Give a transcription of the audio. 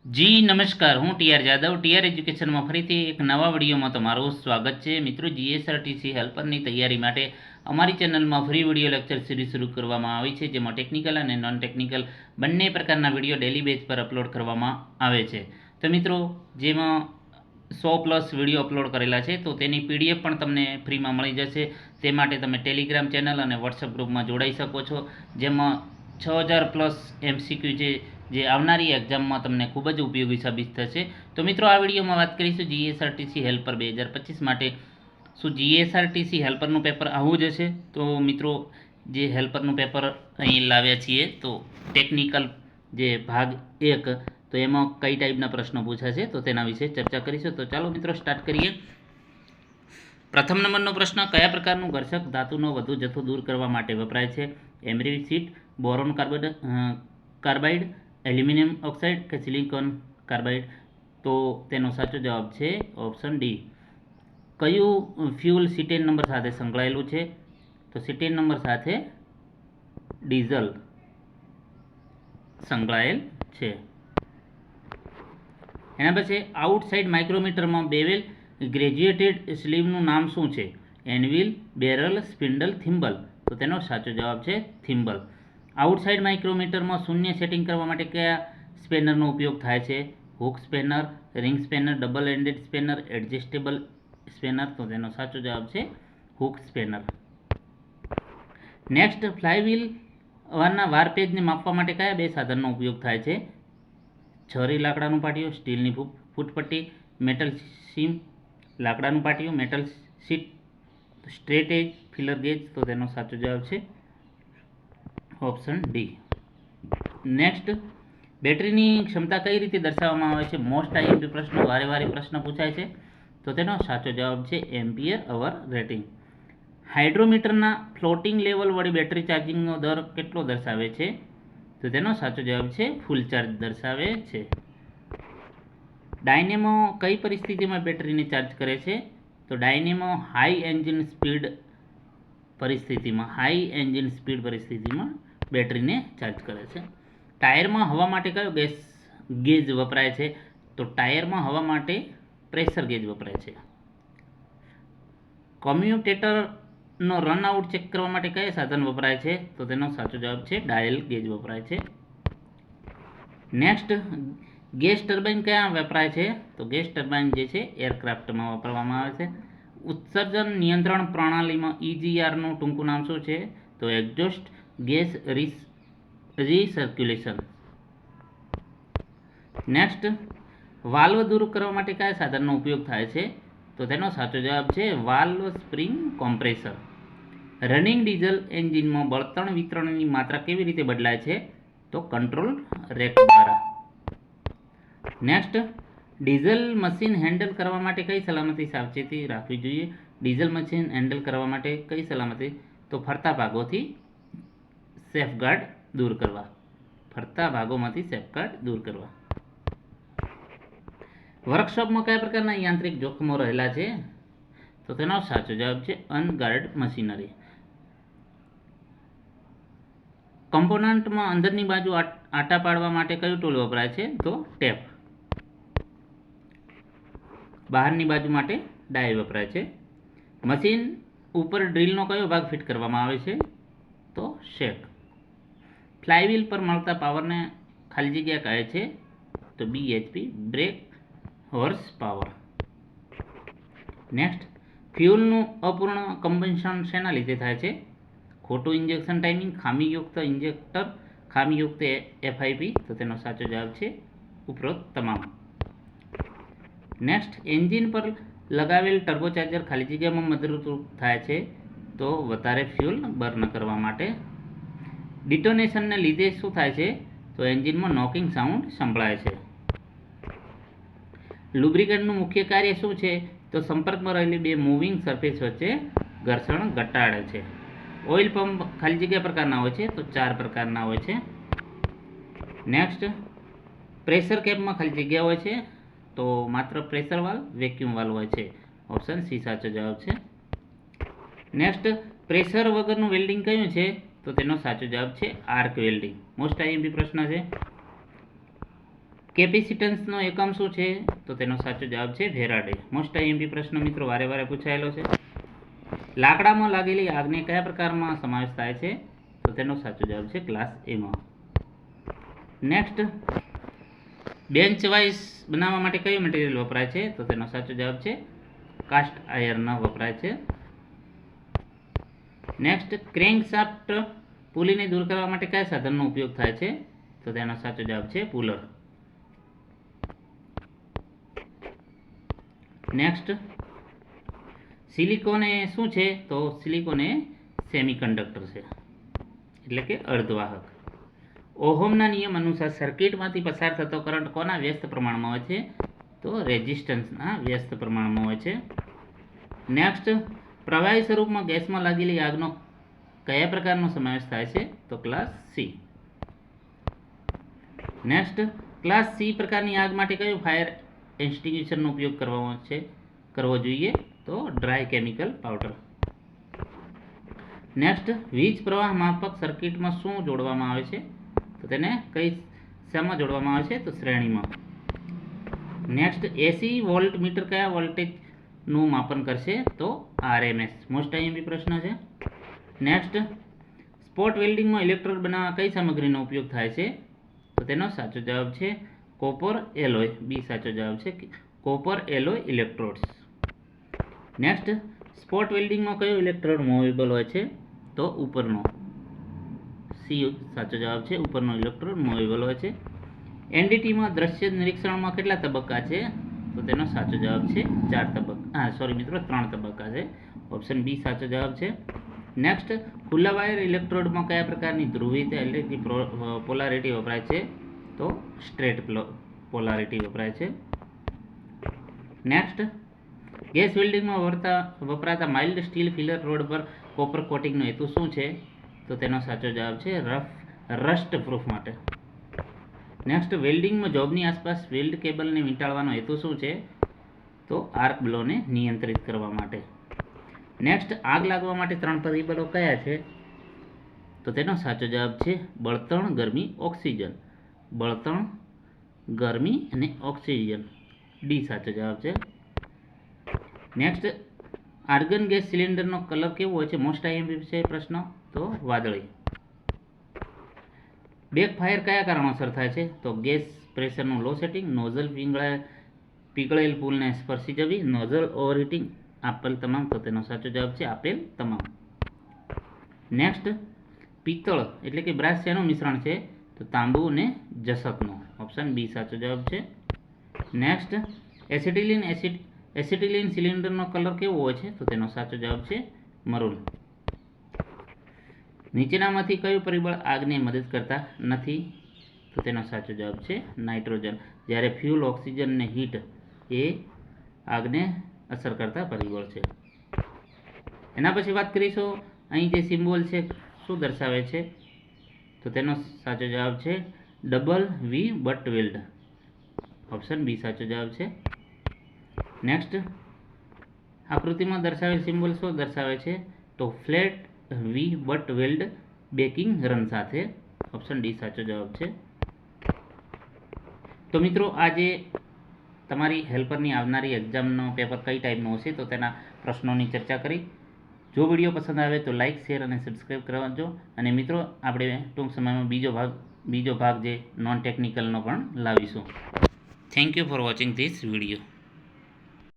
જી નમસ્કાર, હું TR Jadav. TR એજ્યુકેશનમાં ફરીથી એક નવા વિડીયોમાં તમારું સ્વાગત છે. મિત્રો, જીએસઆરટીસી હેલ્પરની તૈયારી માટે અમારી ચેનલમાં ફ્રી વિડીયો લેક્ચર સિરીઝ શરૂ કરવામાં આવી છે, જેમાં ટેકનિકલ અને નોન ટેકનિકલ બંને પ્રકારના વિડીયો ડેલી બેઝ પર અપલોડ કરવામાં આવે છે. તો મિત્રો, જેમાં 100+ વિડીયો અપલોડ કરેલા છે, તો તેની પીડીએફ પણ તમને ફ્રીમાં મળી જશે. તે માટે તમે ટેલિગ્રામ ચેનલ અને વોટ્સઅપ ગ્રુપમાં જોડાઈ શકો છો, જેમાં 6000+ MCQ છે, જે આવનારી એક્ઝામમાં તમને ખૂબ જ ઉપયોગી સાબિત થશે. તો મિત્રો, આ વિડીયોમાં વાત કરીશું જીએસઆરટીસી હેલ્પર 2025 માટે. શું જીએસઆરટીસી હેલ્પરનું પેપર આવું જ હશે? તો મિત્રો, જે હેલ્પરનું પેપર અહીં લાવ્યા છીએ, તો ટેકનિકલ જે ભાગ 1, તો એમાં કઈ ટાઈપના પ્રશ્નો પૂછાશે, તો તેના વિશે ચર્ચા કરીશું. તો ચાલો મિત્રો, સ્ટાર્ટ કરીએ. પ્રથમ નંબરનો પ્રશ્ન: કયા પ્રકારનું ઘર્ષક ધાતુનો વધુ જથ્થો દૂર કરવા માટે વપરાય છે? Emery boron carbide, aluminium oxide કે સિલિકોન કાર્બાઇડ? તો તેનો સાચો જવાબ છે ઓપ્શન ડી. કયું ફ્યુલ સીટેન નંબર સાથે સંકળાયેલું છે? તો સીટેન નંબર સાથે ડીઝલ સંકળાયેલ છે. એના પછી આઉટસાઇડ માઇક્રોમીટરમાં બેવેલ ગ્રેજ્યુએટેડ સ્લીવનું નામ શું છે? એનવિલ, બેરલ, સ્પિન્ડલ, થિમ્બલ? તો તેનો સાચો જવાબ છે થિમ્બલ. આઉટસાઇડ માઇક્રોમીટરમાં શૂન્ય સેટિંગ કરવા માટે કયા સ્પેનરનો ઉપયોગ થાય છે? Hook spanner, ring spanner, double ended spanner, adjustable spanner? તો તેનો સાચો જવાબ છે હુક સ્પેનર. નેક્સ્ટ, ફ્લાયવ્હીલ વારના વારપેજને માપવા માટે કયા બે સાધનનો ઉપયોગ થાય છે? છરી લાકડાનું પાટિયું, સ્ટીલની ફૂટપટ્ટી, મેટલ સીમ લાકડાનું પાટિયું, મેટલ શીટ, સ્ટ્રેટ એજ, ફિલર ગેજ? તો તેનો સાચો જવાબ છે ઓપ્શન ડી. નેક્સ્ટ, બેટરીની ક્ષમતા કઈ રીતે દર્શાવવામાં આવે છે? મોસ્ટ આઈએમપી પ્રશ્ન, વારે પ્રશ્ન પૂછાય છે. તો તેનો સાચો જવાબ છે એમ્પિયર અવર રેટિંગ. હાઇડ્રોમીટરના ફ્લોટિંગ લેવલ વડે બેટરી ચાર્જિંગનો દર કેટલો દર્શાવે છે? તો તેનો સાચો જવાબ છે ફૂલ ચાર્જ દર્શાવે છે. ડાયનેમો કઈ પરિસ્થિતિમાં બેટરીને ચાર્જ કરે છે? તો ડાયનેમો હાઈ એન્જિન સ્પીડ પરિસ્થિતિમાં બેટરીને ચાર્જ કરે છે. ટાયરમાં હવા માટે કયો ગેજ વપરાય છે? તો ટાયરમાં હવા માટે પ્રેશર ગેજ વપરાય છે. કોમ્યુટેટરનો રનઆઉટ ચેક કરવા માટે કયા સાધન વપરાય છે? તો તેનો સાચો જવાબ છે ડાયલ ગેજ વપરાય છે. નેક્સ્ટ, ગેસ ટર્બાઇન ક્યાં વપરાય છે? તો ગેસ ટર્બાઇન જે છે એરક્રાફ્ટમાં વાપરવામાં આવે છે. ઉત્સર્જન નિયંત્રણ પ્રણાલીમાં EGRનું ટૂંકું નામ શું છે? તો એક્ઝોસ્ટ ગેસ રિસર્ક્યુલેશન. નેક્સ્ટ, વાલ્વ દૂર કરવા માટે કયા સાધનનો ઉપયોગ થાય છે? તો તેનો સાચો જવાબ છે valve spring compressor. Running diesel એન્જિનમાં બળતણ વિતરણની માત્રા કેવી રીતે બદલાય છે? તો કંટ્રોલ રેક દ્વારા. નેક્સ્ટ, ડીઝલ મશીન હેન્ડલ કરવા માટે કઈ સલામતી સાવચેતી રાખવી જોઈએ? ડીઝલ મશીન હેન્ડલ કરવા માટે કઈ સલામતી? તો ફરતા ભાગોમાંથી સેફગાર્ડ દૂર કરવા. વર્કશોપમાં કયા પ્રકારના યાંત્રિક જોખમો રહેલા છે? તો તેનો સાચો જવાબ છે અનગાર્ડ મશીનરી. કમ્પોનન્ટમાં અંદરની બાજુ આટા પાડવા માટે કયું ટૂલ વપરાય છે? તો ટેપ. બહારની બાજુ માટે ડાય વપરાય છે. મશીન ઉપર ડ્રીલનો કયો ભાગ ફિટ કરવામાં આવે છે? તો શેક. ફ્લાયવ્હીલ પર મળતા પાવરને ખાલી જગ્યા કહે છે? તો BHP, brake horse power. Next, ફ્યુલનું અપૂર્ણ કમ્બશન શેના લીધે થાય છે? ખોટું ઇન્જેક્શન ટાઈમિંગ, ખામીયુક્ત ઇન્જેક્ટર, ખામીયુક્ત FIP? તો તેનો સાચો જવાબ છે ઉપરોક્ત તમામ. નેક્સ્ટ, એન્જિન પર લગાવેલ ટર્બોચાર્જર ખાલી જગ્યામાં મદદરૂપ થાય છે? તો વધારે ફ્યુલ બર્ન કરવા માટે. ડિટોનેશનને લીધે શું થાય છે? તો એન્જિનમાં નોકિંગ સાઉન્ડ સંભળાય છે. લુબ્રિકન્ટનું મુખ્ય કાર્ય શું છે? તો સંપર્કમાં રહેલી બે મૂવિંગ સરફેસ વચ્ચે ઘર્ષણ ઘટાડે છે. ઓઇલ પંપ ખાલી જગ્યા પ્રકારના હોય છે? તો 4 પ્રકારના હોય છે. નેક્સ્ટ, પ્રેશર કેપમાં ખાલી જગ્યા હોય છે? તો માત્ર પ્રેશર વાલ્વ, વેક્યુમ વાલ્વ હોય છે. ઓપ્શન સી સાચો જવાબ છે. નેક્સ્ટ, પ્રેશર વગરનું વેલ્ડિંગ કયું છે? તો તેનો સાચો જવાબ છે આર્ક વેલ્ડિંગ. મોસ્ટ આઈએમપી પ્રશ્ન છે. કેપેસિટન્સનો એકમ શું છે? તો તેનો સાચો જવાબ છે ફેરાડે. મોસ્ટ આઈએમપી પ્રશ્ન મિત્રો વારે વારે પૂછાયેલો છે. લાકડામાં લાગેલી આગને કયા પ્રકારમાં સમાવેશ થાય છે? તો તેનો સાચો જવાબ છે ક્લાસ એમાં. નેક્સ્ટ, બેન્ચ વાઇસ બનાવવા માટે કયું મટીરિયલ વપરાય છે? તો તેનો સાચો જવાબ છે કાસ્ટ આયર્ન વપરાય છે. નેક્સ્ટ, ક્રેન્ક શાફ્ટ પુલીને દૂર કરવા માટે કયા સાધનનો ઉપયોગ થાય છે? તો તેનો સાચો જવાબ છે પુલર. નેક્સ્ટ, સિલિકોન એ શું છે? તો સિલિકોન એ સેમિકન્ડક્ટર છે, એટલે કે અર્ધવાહક. ઓહમના નિયમ અનુસાર સર્કિટમાંથી પસાર થતો કરંટ કોના વ્યસ્ત પ્રમાણમાં હોય છે? તો રેઝિસ્ટન્સના વ્યસ્ત પ્રમાણમાં હોય છે. નેક્સ્ટ, પ્રવાહી સ્વરૂપમાં ગેસમાં લાગેલી આગનો કયા પ્રકારનો સમાવેશ થાય છે? તો class C. Next, class C પ્રકારની આગ માટે કયું ફાયર એક્સટિંગ્વિશરનો ઉપયોગ કરવો જોઈએ? તો ડ્રાય કેમિકલ પાવડર. નેક્સ્ટ, વીજ પ્રવાહ માપક સર્કિટમાં શું જોડવામાં આવે છે? તો તેને શામાં જોડવામાં આવે છે? તો શ્રેણીમાં. નેક્સ્ટ, એસી વોલ્ટ મીટર કયા વોલ્ટેજનું માપન કરશે? તો આરએમએસ. મોસ્ટ આઈએમપી પ્રશ્ન છે. નેક્સ્ટ, સ્પોટ વેલ્ડિંગમાં ઇલેક્ટ્રોડ બનાવવા કઈ સામગ્રીનો ઉપયોગ થાય છે? તો તેનો સાચો જવાબ છે કોપર એલોય. બી સાચો જવાબ છે copper alloy electrodes. Next, spot વેલ્ડિંગમાં કયો ઇલેક્ટ્રોડ મૂવેબલ હોય છે? તો ઉપરનો. સી સાચો જવાબ છે, ઉપરનો ઇલેક્ટ્રોડ મૂવેબલ હોય છે. એનડીટીમાં દ્રશ્ય નિરીક્ષણમાં કેટલા તબક્કા છે? તો તેનો સાચો જવાબ છે 3 તબક્કા છે. ઓપ્શન બી સાચો જવાબ છે. નેક્સ્ટ, ખુલ્લા વાયર ઇલેક્ટ્રોડમાં કયા પ્રકારની ધ્રુવીયતા એટલે કે પોલારિટી વપરાય છે? તો સ્ટ્રેટ પોલારિટી વપરાય છે. નેક્સ્ટ, ગેસ વેલ્ડિંગમાં વપરાતા માઇલ્ડ સ્ટીલ ફિલર રોડ પર કોપર કોટિંગનો હેતુ શું છે? તો તેનો સાચો જવાબ છે રસ્ટ પ્રૂફ માટે. નેક્સ્ટ, વેલ્ડિંગમાં જોબની આસપાસ વેલ્ડ કેબલને વીંટાળવાનો હેતુ શું છે? તો આર્ક બ્લોને નિયંત્રિત કરવા માટે. નેક્સ્ટ, આગ લાગવા માટે 3 પરિબળો કયા છે? તો તેનો સાચો જવાબ છે બળતણ, ગરમી, ઓક્સિજન. બળતણ, ગરમી અને ઓક્સિજન. ડી સાચો જવાબ છે. નેક્સ્ટ, આર્ગન ગેસ સિલિન્ડરનો કલર કેવો હોય છે? મોસ્ટ આઈએમપી છે પ્રશ્ન. તો વાદળી. બેકફાયર કયા કારણોસર થાય છે? તો ગેસ પ્રેશરનું લો સેટિંગ, નોઝલ પીગળેલ પુલને સ્પર્શી જવી, નોઝલ ઓવરહીટિંગ. આપેલ તમામ. તો તેનો સાચો જવાબ છે આપેલ તમામ. નેક્સ્ટ, પિત્તળ એટલે કે બ્રાસ શેનું મિશ્રણ છે? તો તાંબુ અને જસતનું. ઓપ્શન બી સાચો જવાબ છે. નેક્સ્ટ, એસિટિલિન સિલિન્ડરનો કલર કેવો હોય છે? તો તેનો સાચો જવાબ છે મરૂન. નીચેનામાંથી કયું પરિબળ આગને મદદ કરતા નથી? તો તેનો સાચો જવાબ છે નાઇટ્રોજન. જ્યારે ફ્યુલ, ઓક્સિજન અને હીટ એ આગને અસર કરતા પરિબળ છે. એના પછી વાત કરીશું, અહીં જે સિમ્બોલ છે શું દર્શાવે છે? તો તેનો સાચો જવાબ છે ડબલ વી બટ વેલ્ડ. ઓપ્શન બી સાચો જવાબ છે. નેક્સ્ટ, આકૃતિમાં દર્શાવેલ સિમ્બોલ શું દર્શાવે છે? તો ફ્લેટ વી બટ વેલ્ડ બેકિંગ રન સાથે. ઓપ્શન ડી સાચો જવાબ છે. તો મિત્રો, આજે તમારી હેલ્પરની આવનારી એક્ઝામનો પેપર કઈ ટાઈપનું હશે તો તેના પ્રશ્નોની ચર્ચા કરી. જો વિડીયો પસંદ આવે તો લાઇક, શેર અને સબસ્ક્રાઈબ કરજો. અને મિત્રો, આપણે ટૂંક સમયમાં બીજો ભાગ જે નોન ટેકનિકલનો પણ લાવીશું. Thank you for watching this video.